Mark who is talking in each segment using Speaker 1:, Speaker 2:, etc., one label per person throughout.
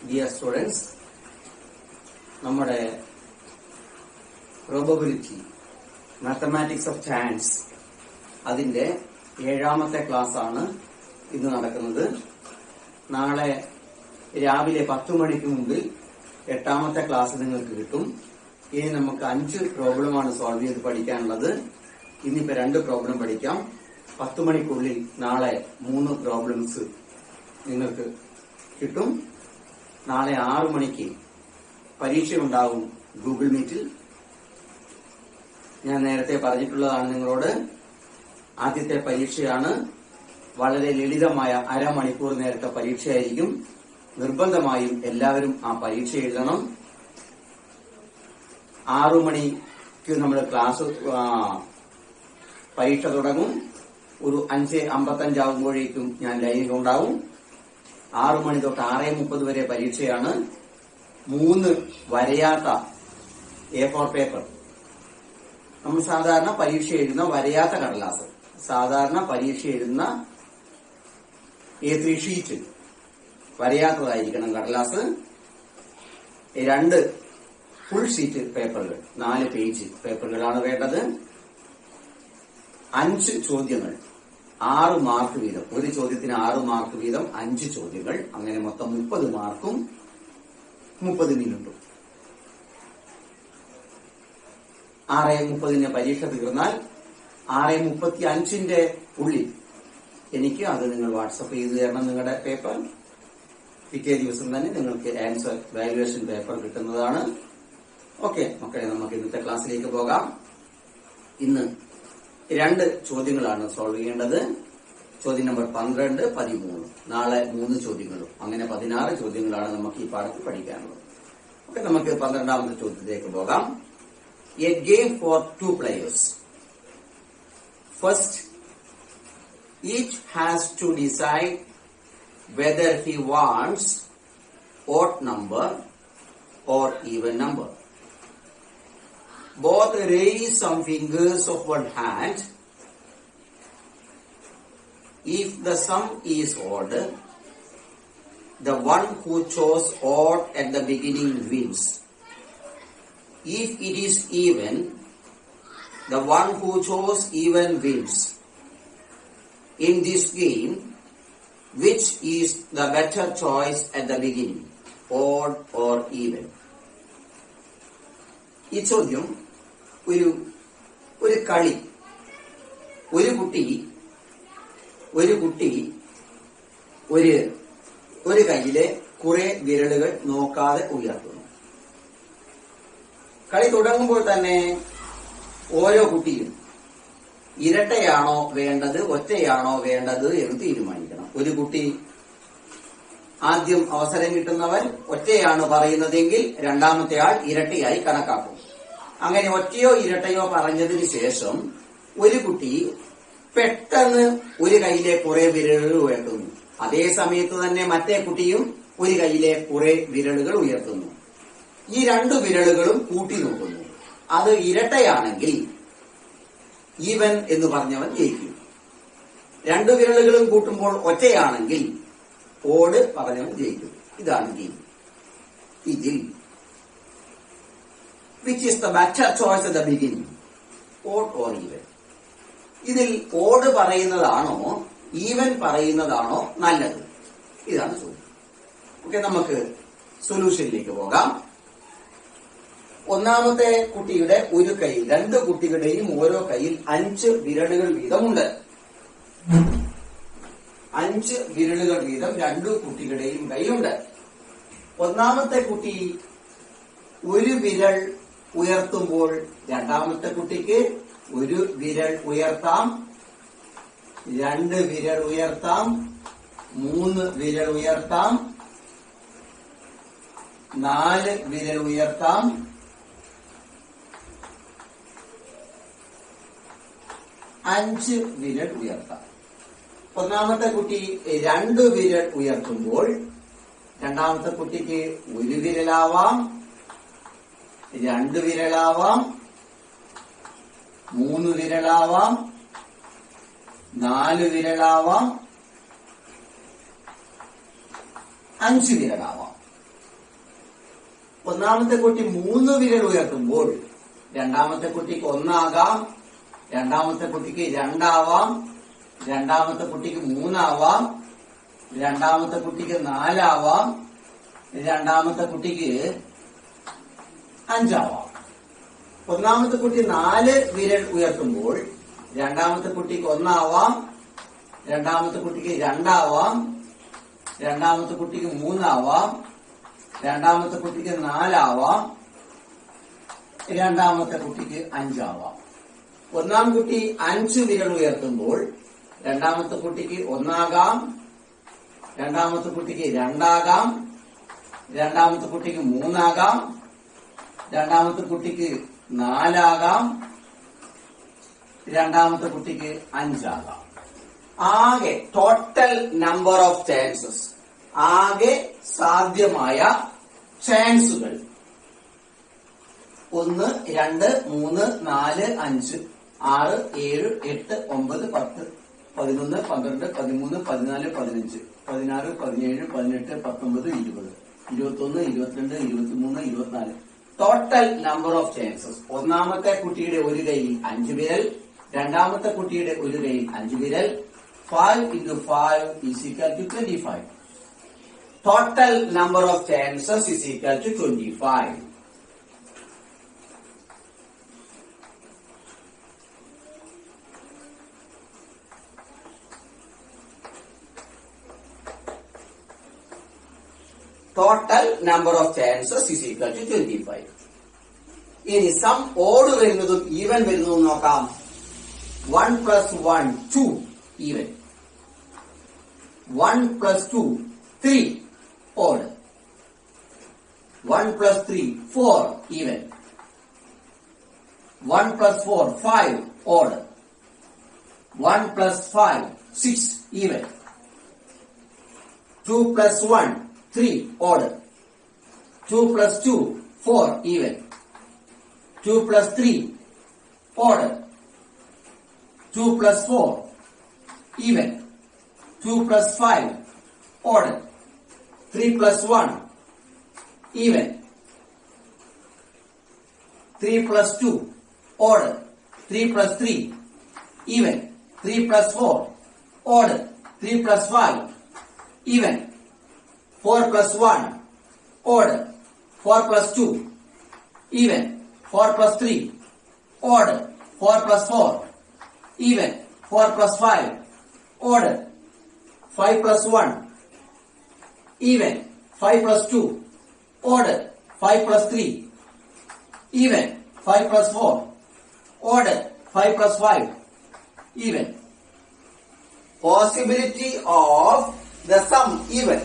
Speaker 1: Dear students, നമ്മുടെ probability mathematics of chance അതിന്റെ 7ാമത്തെ class ആണ് ഇന്ന് നടക്കുന്നത്. നാളെ രാവിലെ 10 മണിക്ക് മുമ്പിൽ 8ാമത്തെ ക്ലാസ് നിങ്ങൾക്ക് കിട്ടും. ഇനി നമുക്ക് 5 പ്രോബ്ലമാണ് സോൾവ് ചെയ്ത് പഠിക്കാനുള്ളത്. ഇന്നിപ്പോ 2 പ്രോബ്ലം പഠിക്കാം. 10 മണിക്കുള്ളിൽ നാളെ 3 പ്രോബ്ലംസ് നിങ്ങൾക്ക് കിട്ടും. നാളെ 6 മണിക്ക് പരീക്ഷയുണ്ടാവും ഗൂഗിൾ മീറ്റിൽ. ഞാൻ നേരത്തെ പറഞ്ഞിട്ടുള്ളതാണ് നിങ്ങളോട്. ആദ്യത്തെ പരീക്ഷയാണ്. വളരെ ലളിതമായ അരമണിക്കൂർ നേരത്തെ പരീക്ഷയായിരിക്കും. നിർബന്ധമായും എല്ലാവരും ആ പരീക്ഷ എഴുതണം. 6 മണിക്ക് നമ്മൾ ക്ലാസ് പരീക്ഷ തുടങ്ങും. ഒരു 5:55 ആകുമ്പോഴേക്കും ഞാൻ ലൈനിലുണ്ടാവും. 6 മണി തൊട്ട് 6:30 വരെ പരീക്ഷയാണ്. 3 വരയാത്ത A4 പേപ്പർ. നമ്മൾ സാധാരണ പരീക്ഷ എഴുതുന്ന വരയാത്ത കടലാസ്, സാധാരണ പരീക്ഷ എഴുതുന്ന A3 ഷീറ്റ് വരയാത്തതായിരിക്കണം കടലാസ്. 2 ഫുൾ ഷീറ്റ് പേപ്പറുകൾ, 4 പേജ് പേപ്പറുകളാണ് വേണ്ടത്. 5 ചോദ്യങ്ങൾ, 6 മാർക്ക് വീതം. ഒരു ചോദ്യത്തിന് 6 മാർക്ക് വീതം 5 ചോദ്യങ്ങൾ. അങ്ങനെ മൊത്തം 30 മാർക്കും 30 മിനിറ്റും. 6:30 പരീക്ഷ തീർന്നാൽ 6:35 ഉള്ളിൽ എനിക്ക് അത് നിങ്ങൾ വാട്സപ്പ് ചെയ്ത് തരണം നിങ്ങളുടെ പേപ്പർ. പിറ്റേ ദിവസം തന്നെ നിങ്ങൾക്ക് ആൻസർ വാല്യുവേഷൻ പേപ്പർ കിട്ടുന്നതാണ്. ഓക്കെ മക്കളെ, നമുക്ക് ഇന്നത്തെ ക്ലാസ്സിലേക്ക് പോകാം. ഇന്ന് 2 ചോദ്യങ്ങളാണ് സോൾവ് ചെയ്യേണ്ടത്. ചോദ്യം നമ്പർ 12, 13. നാളെ 3 ചോദ്യങ്ങളും. അങ്ങനെ 16 ചോദ്യങ്ങളാണ് നമുക്ക് ഈ പാഠത്തിൽ പഠിക്കാനുള്ളത്. ഓക്കെ, നമുക്ക് 12ാമത്തെ ചോദ്യത്തിലേക്ക് പോകാം. A game four 2 players. First, each has to decide whether he wants odd number or even number. Both raise some fingers of one hand. If the sum is odd, the one who chose odd at the beginning wins. If it is even, the one who chose even wins. In this game, which is the better choice at the beginning, odd or even? ഈ ചോദ്യം ഒരു കളി. ഒരു കുട്ടി ഒരു കയ്യിലെ കുറെ വിരലുകൾ നോക്കാതെ ഉയർത്തുന്നു. കളി തുടങ്ങുമ്പോൾ തന്നെ ഓരോ കുട്ടിയും ഇരട്ടയാണോ വേണ്ടത് ഒറ്റയാണോ വേണ്ടത് എന്ന് തീരുമാനിക്കണം. ഒരു കുട്ടി ആദ്യം അവസരം കിട്ടുന്നവൻ ഒറ്റയാണ് പറയുന്നതെങ്കിൽ രണ്ടാമത്തെ ആൾ ഇരട്ടയായി കണക്കാക്കും. അങ്ങനെ ഒറ്റയോ ഇരട്ടയോ പറഞ്ഞതിന് ശേഷം ഒരു കുട്ടി പെട്ടെന്ന് ഒരു കൈയിലെ കുറെ വിരലുകൾ ഉയർത്തുന്നു. അതേ സമയത്ത് തന്നെ മറ്റേ കുട്ടിയും ഒരു കൈയിലെ കുറെ വിരലുകൾ ഉയർത്തുന്നു. ഈ 2 വിരലുകളും കൂട്ടി നോക്കുന്നു. അത് ഇരട്ടയാണെങ്കിൽ ഈവൻ എന്ന് പറഞ്ഞവൻ ജയിക്കും. 2 വിരലുകളും കൂട്ടുമ്പോൾ ഒറ്റയാണെങ്കിൽ ഓഡ് പറഞ്ഞവൻ ജയിക്കും. ഇതാണ് ഗെയിം. ഇതിൽ which is the better choice at the beginning, odd or even? ഇതിൽ ഓഡ് പറയുന്നതാണോ ഈവൻ പറയുന്നതാണോ നല്ലത്? ഇതാണ് ചോദ്യം. ഓക്കെ, നമുക്ക് സൊല്യൂഷനിലേക്ക് പോകാം. ഒന്നാമത്തെ കുട്ടിയുടെ ഒരു കൈയിൽ, 2 കുട്ടികളുടെയും ഓരോ കൈയിൽ 5 വിരലുകൾ വീതമുണ്ട്. 5 വിരലുകൾ വീതം 2 കുട്ടികളുടെയും കയ്യിലുണ്ട്. ഒന്നാമത്തെ കുട്ടി ഒരു വിരൽ ഉയർത്തുമ്പോൾ രണ്ടാമത്തെ കുട്ടിക്ക് ഒരു വിരൽ ഉയർത്താം, 2 വിരൽ ഉയർത്താം, 3 വിരൽ ഉയർത്താം, 4 വിരൽ ഉയർത്താം, 5 വിരൽ ഉയർത്താം. ഒന്നാമത്തെ കുട്ടി 2 വിരൽ ഉയർത്തുമ്പോൾ രണ്ടാമത്തെ കുട്ടിക്ക് 1 വിരലാവാം, 2 വിരലാവാം, 3 വിരലാവാം, 4 വിരലാവാം, 5 വിരലാവാം. ഒന്നാമത്തെ കുട്ടി 3 വിരൽ ഉയർത്തുമ്പോൾ രണ്ടാമത്തെ കുട്ടിക്ക് 1 ആകാം, രണ്ടാമത്തെ കുട്ടിക്ക് 2 ആവാം, രണ്ടാമത്തെ കുട്ടിക്ക് 3 ആവാം, രണ്ടാമത്തെ കുട്ടിക്ക് 4 ആവാം, രണ്ടാമത്തെ കുട്ടിക്ക് 5 ആവാം. ഒന്നാമത്തെ കുട്ടി 4 വിരൽ ഉയർത്തുമ്പോൾ രണ്ടാമത്തെ കുട്ടിക്ക് 1 ആവാം, രണ്ടാമത്തെ കുട്ടിക്ക് 2 ആവാം, രണ്ടാമത്തെ കുട്ടിക്ക് 3 ആവാം, രണ്ടാമത്തെ കുട്ടിക്ക് 4 ആവാം, രണ്ടാമത്തെ കുട്ടിക്ക് 5 ആവാം. ഒന്നാം കുട്ടി 5 വിരൽ ഉയർത്തുമ്പോൾ രണ്ടാമത്തെ കുട്ടിക്ക് 1 ആകാം, രണ്ടാമത്തെ കുട്ടിക്ക് 2 ആകാം, രണ്ടാമത്തെ കുട്ടിക്ക് 3 ആകാം, രണ്ടാമത്തെ കുട്ടിക്ക് 4 ആകാം, രണ്ടാമത്തെ കുട്ടിക്ക് 5 ആകാം. ആകെ ടോട്ടൽ നമ്പർ ഓഫ് ചാൻസസ്, ആകെ സാധ്യമായ ചാൻസുകൾ 1, 2, 3, 4, 5, 6, 7, 8, 9, 10, 11, 12, 13, 14, 15, 16, 17, 18, 19, 20, 21, 22, 23, 24. Total number of chances. ഒന്നാമത്തെ കുട്ടിയുടെ ഒരു കൈയിൽ 5 വിരൽ, രണ്ടാമത്തെ കുട്ടിയുടെ ഒരു കൈയിൽ 5 വിരൽ. 5 into 5 is equal to 25. Total number of chances is equal to 25. Total number of chances is equal to 25. ഇനി സം ഓഡ് വരുന്നതും ഈവൻ വരുന്നതും നോക്കാം. 1 plus 1, 2, even. 1 plus 2, 3, odd. 1 plus 3, 4, even. 1 plus 4, 5, odd. 1 plus 5, 6, even. 2 plus 1, 3, odd. 2 plus 2, 4, even. 2 plus 3, odd. 2 plus 4, even. 2 plus 5, odd. 3 plus 1, even. 3 plus 2, odd. 3 plus 3, even. 3 plus 4, odd. 3 plus 5, even. 4 plus 1, odd. 4 plus 2, even. 4 plus 3, odd. 4 plus 4, even. 4 plus 5, odd. 5 plus 1, even. 5 plus 2, odd. 5 plus 3, even. 5 plus 4, odd. 5 plus 5, even. Possibility of the sum even.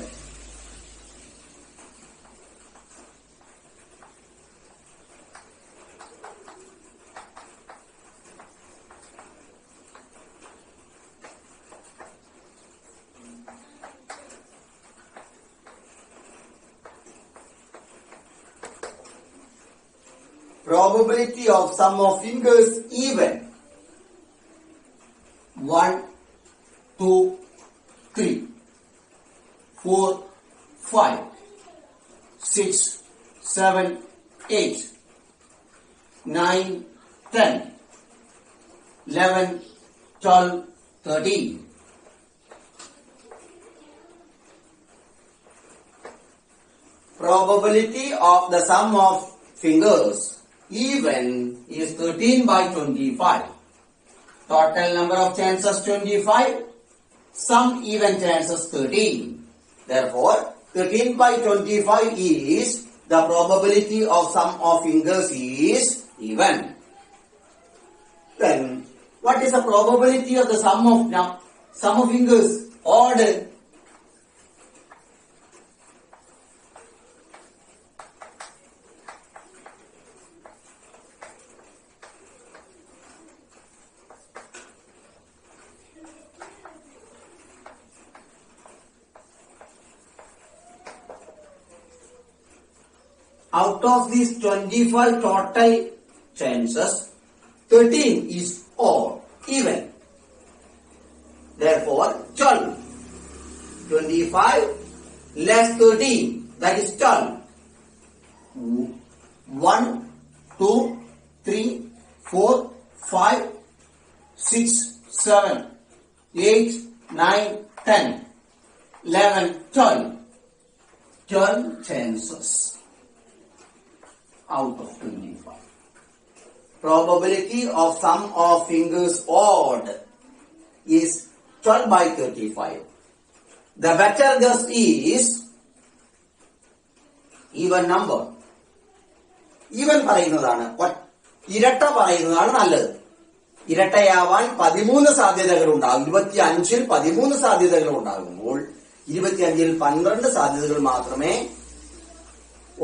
Speaker 1: Probability of sum of fingers even. 1, 2, 3, 4, 5, 6, 7, 8, 9, 10, 11, 12, 13. Probability of the sum of fingers even is 13 by 25. Total number of chances 25. Sum even chances 13. Therefore, 13 by 25 is the probability of sum of fingers is even. Then, what is the probability of the sum of fingers? Odd. Out of these 25 total chances, 13 is odd, even. Therefore, 12. 25 less 13, that is 12. 1, 2, 3, 4, 5, 6, 7, 8, 9, 10, 11, 12. 12 chances out of 25. Probability of sum of fingers odd is 12 by 35. The better guess is even number. Even പറയുന്നതാണ്, ഇരട്ട പറയുന്നതാണ് നല്ലത്. ഇരട്ടയാവാൻ 13 സാധ്യതകൾ ഉണ്ടാകും. 25-ൽ 13 സാധ്യതകൾ ഉണ്ടാകുമ്പോൾ 25-ൽ 12 സാധ്യതകൾ മാത്രമേ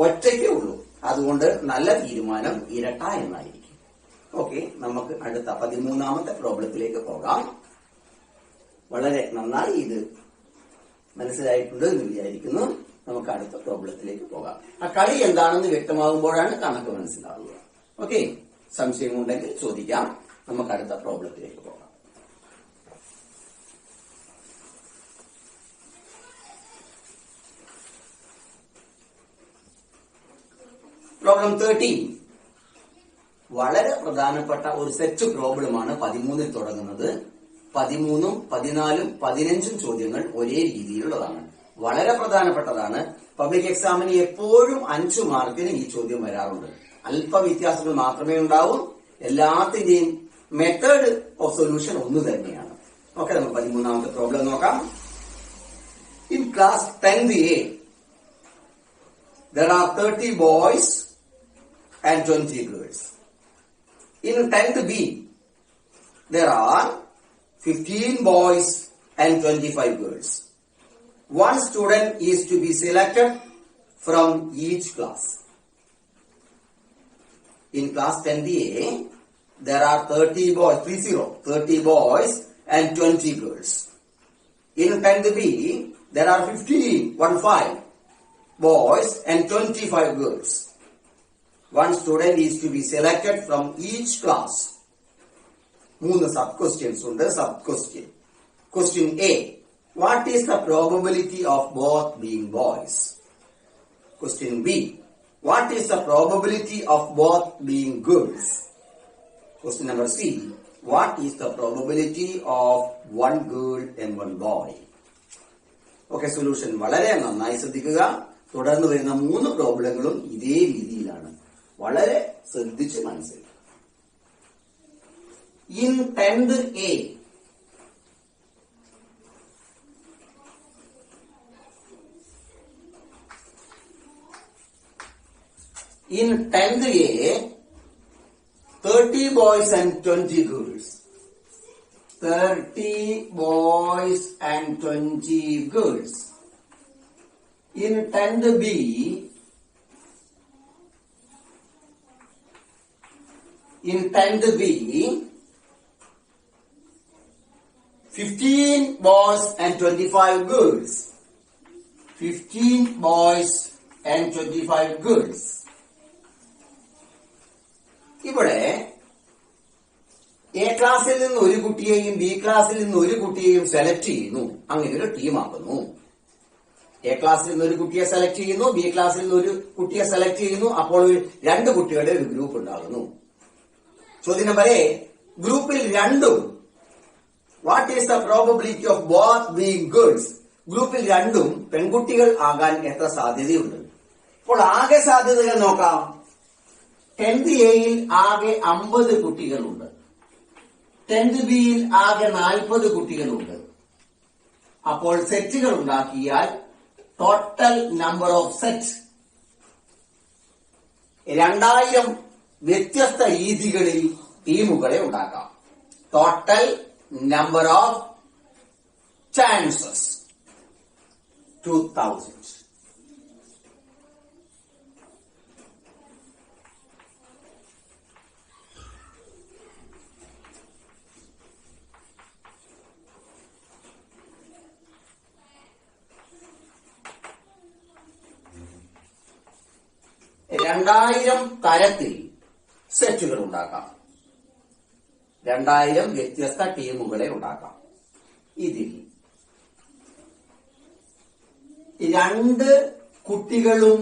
Speaker 1: ഒറ്റയ്ക്ക് ഉള്ളൂ. അതുകൊണ്ട് നല്ല തീരുമാനം ഇരട്ട എന്നായിരിക്കും. ഓക്കെ, നമുക്ക് അടുത്ത 13ാമത്തെ പ്രോബ്ലത്തിലേക്ക് പോകാം. വളരെ നന്നായി ഇത് മനസ്സിലായിട്ടുണ്ട് എന്ന് വിചാരിക്കുന്നു. നമുക്ക് അടുത്ത പ്രോബ്ലത്തിലേക്ക് പോകാം. ആ കളി എന്താണെന്ന് വ്യക്തമാകുമ്പോഴാണ് കണക്ക് മനസ്സിലാവുക. ഓക്കെ, സംശയമുണ്ടെങ്കിൽ ചോദിക്കാം. നമുക്ക് അടുത്ത പ്രോബ്ലത്തിലേക്ക് പോകാം. പ്രോബ്ലം 13 വളരെ പ്രധാനപ്പെട്ട ഒരു സെറ്റ് പ്രോബ്ലമാണ്. 13ൽ തുടങ്ങുന്നത്. 13ഉം 14ഉം 15ഉം ചോദ്യങ്ങൾ ഒരേ രീതിയിലുള്ളതാണ്. വളരെ പ്രധാനപ്പെട്ടതാണ്. പബ്ലിക് എക്സാമിന് എപ്പോഴും 5 മാർക്കിന് ഈ ചോദ്യം വരാറുണ്ട്. അല്പ വ്യത്യാസങ്ങൾ മാത്രമേ ഉണ്ടാവൂ. എല്ലാത്തിന്റെയും മെത്തേഡ് ഓഫ് സൊല്യൂഷൻ ഒന്ന് തന്നെയാണ്. ഓക്കെ, നമുക്ക് 13ാമത്തെ പ്രോബ്ലം നോക്കാം. In class 10th A, there are 30 boys and 20 girls. In 10th B, there are 15 boys and 25 girls. One student is to be selected from each class. In class 10th A, there are 30 boys and 20 girls. In 10th B, there are 15 boys and 25 girls. One student is to be selected from each class. 3 sub-questions ഉണ്ട്. Sub-question. Question A. What is the probability of both being boys? Question B. What is the probability of both being girls? Question number C. What is the probability of one girl and one boy? Okay, solution വളരെ നന്നായി ശ്രദ്ധിക്കുക. തുടർന്ന് വരുന്ന 3 പ്രോബ്ലങ്ങളും ഇതേ രീതിയിലാണ്. വളരെ ശ്രദ്ധിച്ച് മനസ്സിലാക്കുക. In 10th A, in 10th A, 30 boys and 20 girls. 30 boys and 20 girls. In 10th B, 15 boys and 25 girls. 15 boys and 25 girls. ഇവിടെ എ ക്ലാസ്സിൽ നിന്ന് ഒരു കുട്ടിയെയും ബി ക്ലാസ്സിൽ നിന്ന് ഒരു കുട്ടിയെയും സെലക്ട് ചെയ്യുന്നു. അങ്ങനെ ഒരു ടീമാക്കുന്നു. എ ക്ലാസ്സിൽ നിന്ന് ഒരു കുട്ടിയെ സെലക്ട് ചെയ്യുന്നു, ബി ക്ലാസ്സിൽ നിന്ന് ഒരു കുട്ടിയെ സെലക്ട് ചെയ്യുന്നു. അപ്പോൾ 2 കുട്ടികളുടെ ഒരു ഗ്രൂപ്പ് ഉണ്ടാകുന്നു. ചോദ്യം നമ്പർ എ, ഗ്രൂപ്പിൽ 2ഉം what is the probability of both being girls? ഗ്രൂപ്പിൽ 2ഉം പെൺകുട്ടികൾ ആകാൻ എത്ര സാധ്യതയുണ്ട്? അപ്പോൾ ആകെ സാധ്യതകൾ നോക്കാം. 10th എയിൽ ആകെ 50 കുട്ടികളുണ്ട്. 10th ബിയിൽ ആകെ 40 കുട്ടികളുണ്ട്. അപ്പോൾ സെറ്റുകൾ ഉണ്ടാക്കിയാൽ ടോട്ടൽ നമ്പർ ഓഫ് സെറ്റ് 2000 വ്യത്യസ്ത രീതികളിൽ ടീമുകളെ ഉണ്ടാക്കാം. Total number of chances 2000. തരത്തിൽ സെറ്റുകൾ ഉണ്ടാക്കാം. 2000 വ്യത്യസ്ത ടീമുകളെ ഉണ്ടാക്കാം. ഇതിൽ 2 കുട്ടികളും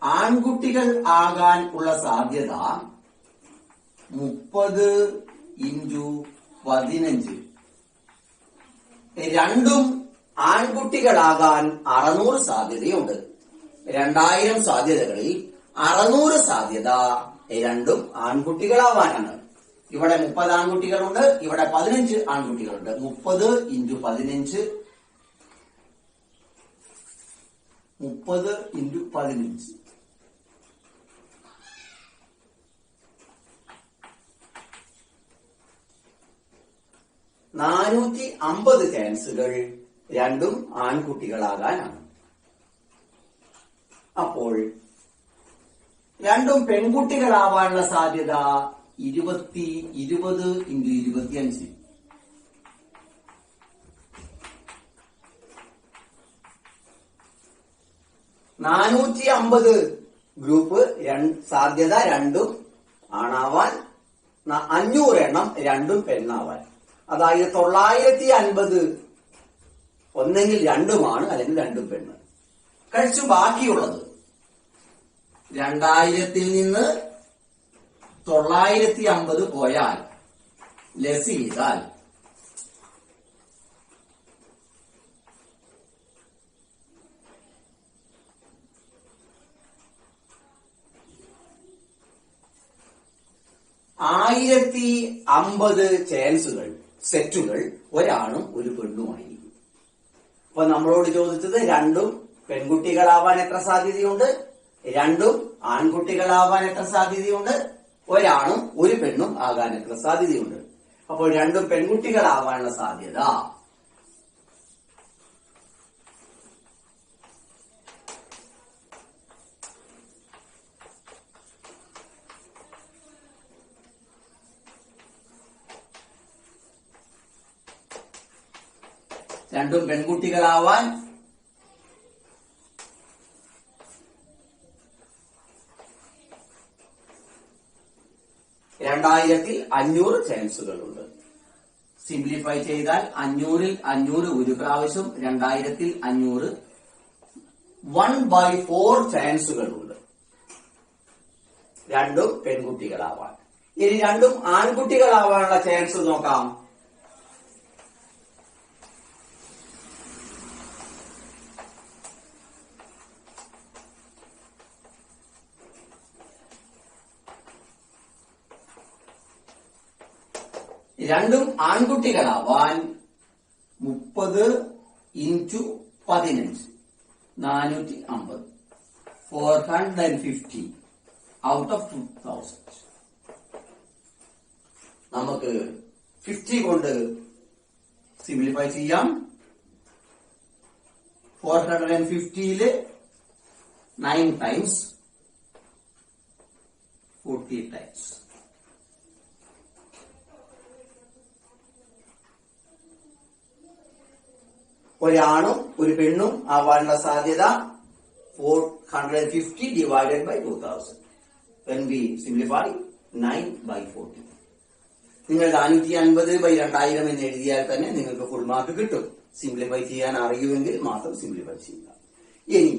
Speaker 1: ആൺകുട്ടികൾ ആകാൻ ഉള്ള സാധ്യത 30x15. രണ്ടും ആൺകുട്ടികളാകാൻ 600 സാധ്യതയുണ്ട്. 2000 സാധ്യതകളിൽ 600 സാധ്യത രണ്ടും ആൺകുട്ടികളാവാനാണ്. ഇവിടെ 30 ആൺകുട്ടികളുണ്ട്, ഇവിടെ 15 ആൺകുട്ടികളുണ്ട്. 30x15 30x15 450 ചാൻസുകൾ രണ്ടും ആൺകുട്ടികളാകാനാണ്. അപ്പോൾ രണ്ടും പെൺകുട്ടികളാവാനുള്ള സാധ്യത 20x25. 450 ഗ്രൂപ്പ് സാധ്യത രണ്ടും ആണാവാൻ, 500 എണ്ണം രണ്ടും പെണ്ണാവാൻ. അതായത് 950 ഒന്നെങ്കിൽ രണ്ടുമാണ്, അല്ലെങ്കിൽ രണ്ടും പെണ്ണ്. കഴിച്ചു ബാക്കിയുള്ളത് 2000-ൽ നിന്ന് 950 പോയാൽ ലെസ് ചെയ്താൽ 1050 ചാൻസുകൾ, സെറ്റുകൾ ഒരാണും ഒരു പെണ്ണുമായിരിക്കും. അപ്പൊ നമ്മളോട് ചോദിച്ചത് രണ്ടും പെൺകുട്ടികളാവാൻ എത്ര സാധ്യതയുണ്ട്, രണ്ടും ആൺകുട്ടികളാവാൻ എത്ര സാധ്യതയുണ്ട്, ഒരാണും ഒരു പെണ്ണും ആകാൻ എത്ര സാധ്യതയുണ്ട്. അപ്പോൾ രണ്ടും പെൺകുട്ടികളാവാനുള്ള സാധ്യത 2 പെൺകുട്ടികളാവാൻ 2500 ചാൻസുകളുണ്ട്. സിംപ്ലിഫൈ ചെയ്താൽ 500-ൽ 500 ഒരു പ്രാവശ്യം, 2000-ൽ 500 1/4 ചാൻസുകളുണ്ട് രണ്ടും പെൺകുട്ടികളാവാൻ. ഇനി രണ്ടും ആൺകുട്ടികളാവാനുള്ള ചാൻസ് നോക്കാം. രണ്ടും ആൺകുട്ടികളാവാൻ 30x15 450 450 ഔട്ട് ഓഫ് 2000. നമുക്ക് 50 കൊണ്ട് സിംപ്ലിഫൈ ചെയ്യാം. 450-ല് 9 ടൈംസ് 40 ടൈംസ്. ഒരാണും ഒരു പെണ്ണും ആവാനുള്ള സാധ്യത 450 divided by 2000. When we simplify 9/40. നിങ്ങൾ 450/2000 എന്ന് എഴുതിയാൽ തന്നെ നിങ്ങൾക്ക് ഫുൾ മാർക്ക് കിട്ടും. സിംപ്ലിഫൈ ചെയ്യാൻ അറിയുമെങ്കിൽ മാത്രം സിംപ്ലിഫൈ ചെയ്യുക. ഇനി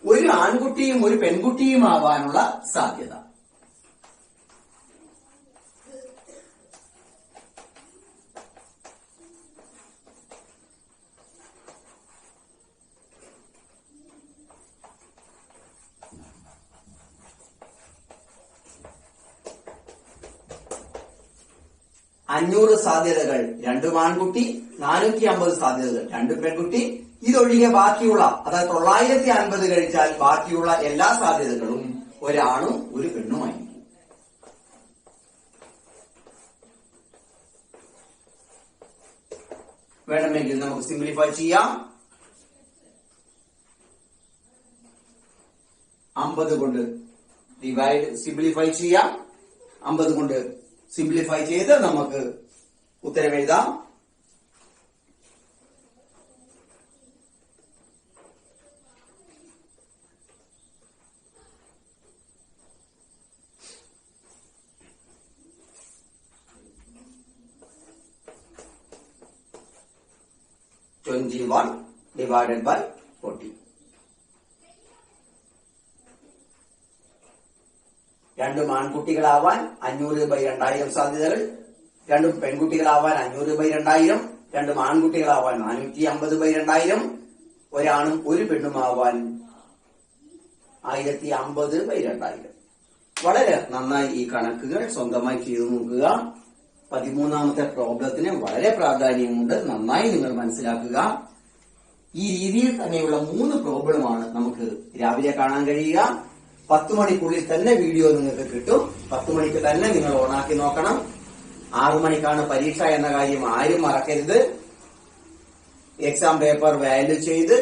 Speaker 1: ഒരു ആൺകുട്ടിയും ഒരു പെൺകുട്ടിയും ആവാനുള്ള സാധ്യത അഞ്ഞൂറ് സാധ്യതകൾ രണ്ടും ആൺകുട്ടി, 450 സാധ്യതകൾ രണ്ടും പെൺകുട്ടി. ഇതൊഴികെ ബാക്കിയുള്ള, അതായത് 950 കഴിച്ചാൽ ബാക്കിയുള്ള എല്ലാ സാധ്യതകളും ഒരാണും ഒരു പെണ്ണുമായിരിക്കും. വേണമെങ്കിൽ നമുക്ക് സിംപ്ലിഫൈ ചെയ്യാം. 50 കൊണ്ട് സിംപ്ലിഫൈ ചെയ്യാം. 50 കൊണ്ട് സിംപ്ലിഫൈ ചെയ്ത് നമുക്ക് ഉത്തരം എഴുതാം. (21 / 40). രണ്ടും ആൺകുട്ടികളാവാൻ 500/2000 സാധ്യതകൾ, രണ്ടും പെൺകുട്ടികളാവാൻ 500/2000, രണ്ടും ആൺകുട്ടികളാവാൻ 450/2000, ഒരാണും ഒരു പെണ്ണുമാവാൻ 1050/2000. വളരെ നന്നായി ഈ കണക്കുകൾ സ്വന്തമായി ചെയ്തു നോക്കുക. 13ാമത്തെ പ്രോബ്ലത്തിന് വളരെ പ്രാധാന്യമുണ്ട്. നന്നായി നിങ്ങൾ മനസ്സിലാക്കുക. ഈ രീതിയിൽ തന്നെയുള്ള 3 പ്രോബ്ലമാണ് നമുക്ക് രാവിലെ കാണാൻ കഴിയുക. 10 മണിക്കുള്ളിൽ തന്നെ വീഡിയോ നിങ്ങൾക്ക് കിട്ടും. 10 മണിക്ക് തന്നെ നിങ്ങൾ ഓണാക്കി നോക്കണം. 6 മണിക്കാണ് പരീക്ഷ എന്ന കാര്യം ആരും മറക്കരുത്. എക്സാം പേപ്പർ വാല്യൂ ചെയ്ത്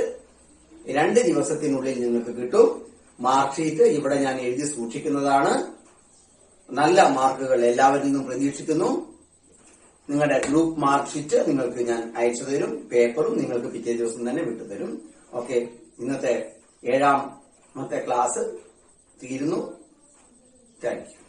Speaker 1: 2 ദിവസത്തിനുള്ളിൽ നിങ്ങൾക്ക് കിട്ടും. മാർക്ക് ഷീറ്റ് ഇവിടെ ഞാൻ എഴുതി സൂക്ഷിക്കുന്നതാണ്. നല്ല മാർക്കുകൾ എല്ലാവരിൽ നിന്നും പ്രതീക്ഷിക്കുന്നു. നിങ്ങളുടെ ഗ്രൂപ്പ് മാർക്ക് ഷീറ്റ് നിങ്ങൾക്ക് ഞാൻ അയച്ചു തരും. പേപ്പറും നിങ്ങൾക്ക് പിറ്റേ ദിവസം തന്നെ വിട്ടുതരും. ഓക്കെ, ഇന്നത്തെ 7ാമത്തെ ക്ലാസ് തീരുന്നു. Thank you.